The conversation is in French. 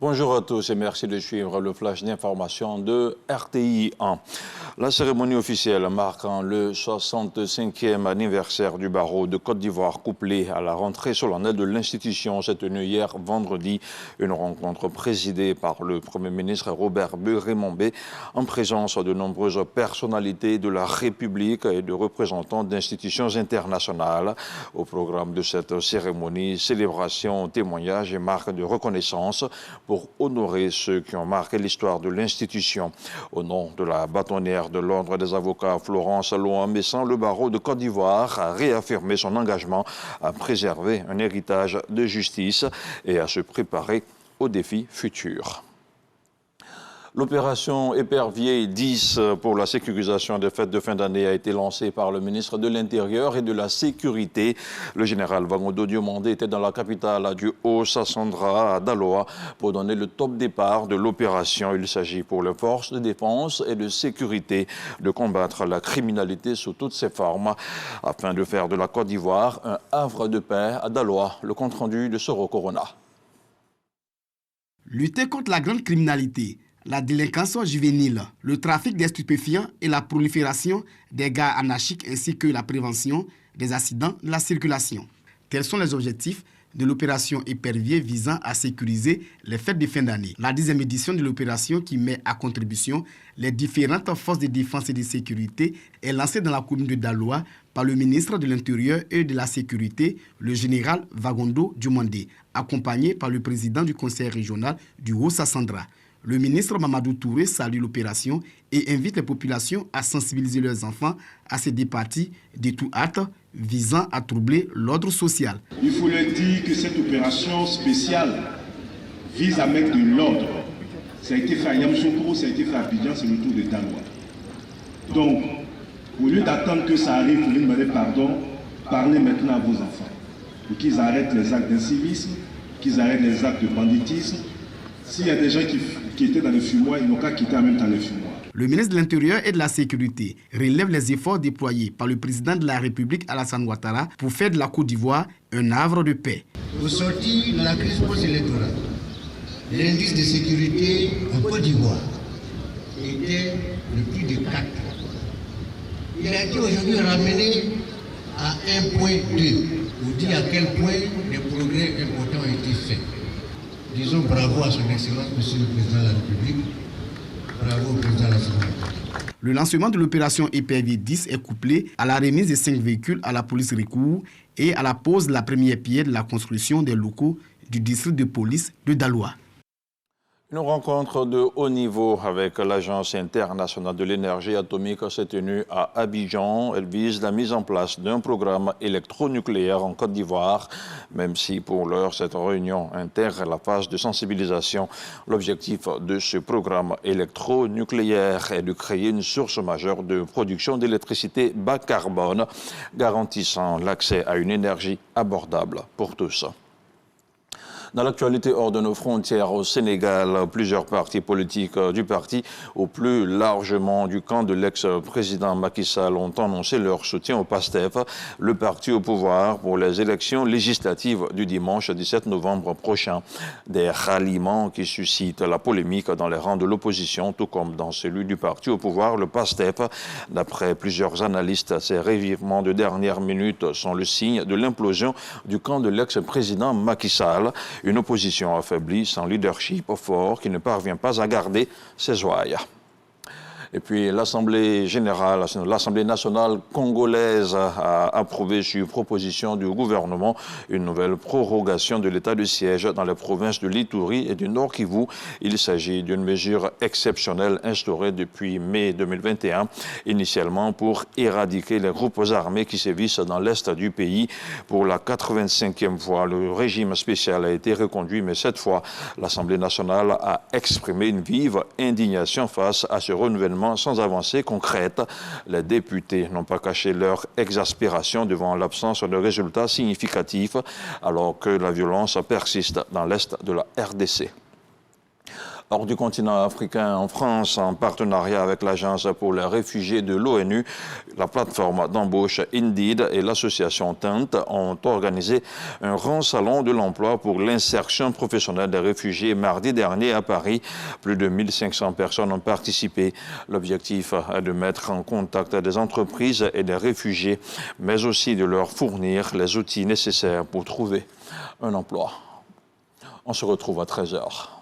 Bonjour à tous et merci de suivre le flash d'information de RTI 1. La cérémonie officielle marquant le 65e anniversaire du barreau de Côte d'Ivoire couplée à la rentrée solennelle de l'institution s'est tenue hier vendredi. Une rencontre présidée par le Premier ministre Robert Beuré-Mombé en présence de nombreuses personnalités de la République et de représentants d'institutions internationales. Au programme de cette cérémonie, célébration, témoignages et marques de reconnaissance pour honorer ceux qui ont marqué l'histoire de l'institution. Au nom de la bâtonnière de l'Ordre des avocats Florence Lohan-Messan, le barreau de Côte d'Ivoire a réaffirmé son engagement à préserver un héritage de justice et à se préparer aux défis futurs. L'opération Épervier 10 pour la sécurisation des fêtes de fin d'année a été lancée par le ministre de l'Intérieur et de la Sécurité. Le général Vagondo Diomandé était dans la capitale du Haut-Sassandra, à Daloa, pour donner le top départ de l'opération. Il s'agit pour les forces de défense et de sécurité de combattre la criminalité sous toutes ses formes, afin de faire de la Côte d'Ivoire un havre de paix à Daloa. Le compte-rendu de Soro Corona. Lutter contre la grande criminalité, la délinquance juvénile, le trafic des stupéfiants et la prolifération des gares anarchiques ainsi que la prévention des accidents de la circulation. Tels sont les objectifs de l'opération Épervier visant à sécuriser les fêtes de fin d'année. La 10e édition de l'opération qui met à contribution les différentes forces de défense et de sécurité est lancée dans la commune de Daloa par le ministre de l'Intérieur et de la Sécurité, le général Vagondo Diomandé, accompagné par le président du conseil régional du Haut-Sassandra. Le ministre Mamadou Touré salue l'opération et invite les populations à sensibiliser leurs enfants à ces départies de tout acte visant à troubler l'ordre social. Il faut le dire que cette opération spéciale vise à mettre de l'ordre. Ça a été fait à Yamoussoukro, ça a été fait à Abidjan, c'est le tour de Daloa. Donc, au lieu d'attendre que ça arrive pour lui demander pardon, parlez maintenant à vos enfants. Pour qu'ils arrêtent les actes d'incivisme, qu'ils arrêtent les actes de banditisme. S'il y a des gens qui étaient dans le fumoir, ils n'ont qu'à quitter en même temps le fumoir. Le ministre de l'Intérieur et de la Sécurité relève les efforts déployés par le président de la République Alassane Ouattara pour faire de la Côte d'Ivoire un havre de paix. Au sortir de la crise post-électorale, l'indice de sécurité en Côte d'Ivoire était de plus de 4. Il a été aujourd'hui ramené à 1,2 pour dire à quel point des progrès importants ont été faits. Disons bravo à son Excellence, Monsieur le Président de la République. Bravo au Président de la République. Le lancement de l'opération Épervier 10 est couplé à la remise de 5 véhicules à la police Ricourt et à la pose de la première pierre de la construction des locaux du district de police de Daloa. Une rencontre de haut niveau avec l'Agence internationale de l'énergie atomique s'est tenue à Abidjan. Elle vise la mise en place d'un programme électronucléaire en Côte d'Ivoire, même si pour l'heure cette réunion intègre la phase de sensibilisation. L'objectif de ce programme électronucléaire est de créer une source majeure de production d'électricité bas carbone, garantissant l'accès à une énergie abordable pour tous. Dans l'actualité hors de nos frontières au Sénégal, plusieurs partis politiques du parti, ou plus largement du camp de l'ex-président Macky Sall, ont annoncé leur soutien au PASTEF, le parti au pouvoir pour les élections législatives du dimanche 17 novembre prochain. Des ralliements qui suscitent la polémique dans les rangs de l'opposition, tout comme dans celui du parti au pouvoir, le PASTEF. D'après plusieurs analystes, ces revirements de dernière minute sont le signe de l'implosion du camp de l'ex-président Macky Sall. Une opposition affaiblie, sans leadership fort, qui ne parvient pas à garder ses ouailles. Et puis l'Assemblée générale, l'Assemblée nationale congolaise a approuvé sur proposition du gouvernement une nouvelle prorogation de l'état de siège dans les provinces de l'Ituri et du Nord Kivu. Il s'agit d'une mesure exceptionnelle instaurée depuis mai 2021, initialement pour éradiquer les groupes armés qui sévissent dans l'est du pays. Pour la 85e fois, le régime spécial a été reconduit, mais cette fois, l'Assemblée nationale a exprimé une vive indignation face à ce renouvellement sans avancée concrète. Les députés n'ont pas caché leur exaspération devant l'absence de résultats significatifs alors que la violence persiste dans l'est de la RDC. Hors du continent africain, en France, en partenariat avec l'Agence pour les réfugiés de l'ONU, la plateforme d'embauche Indeed et l'association Tente ont organisé un grand salon de l'emploi pour l'insertion professionnelle des réfugiés mardi dernier à Paris. Plus de 1500 personnes ont participé. L'objectif est de mettre en contact des entreprises et des réfugiés, mais aussi de leur fournir les outils nécessaires pour trouver un emploi. On se retrouve à 13h.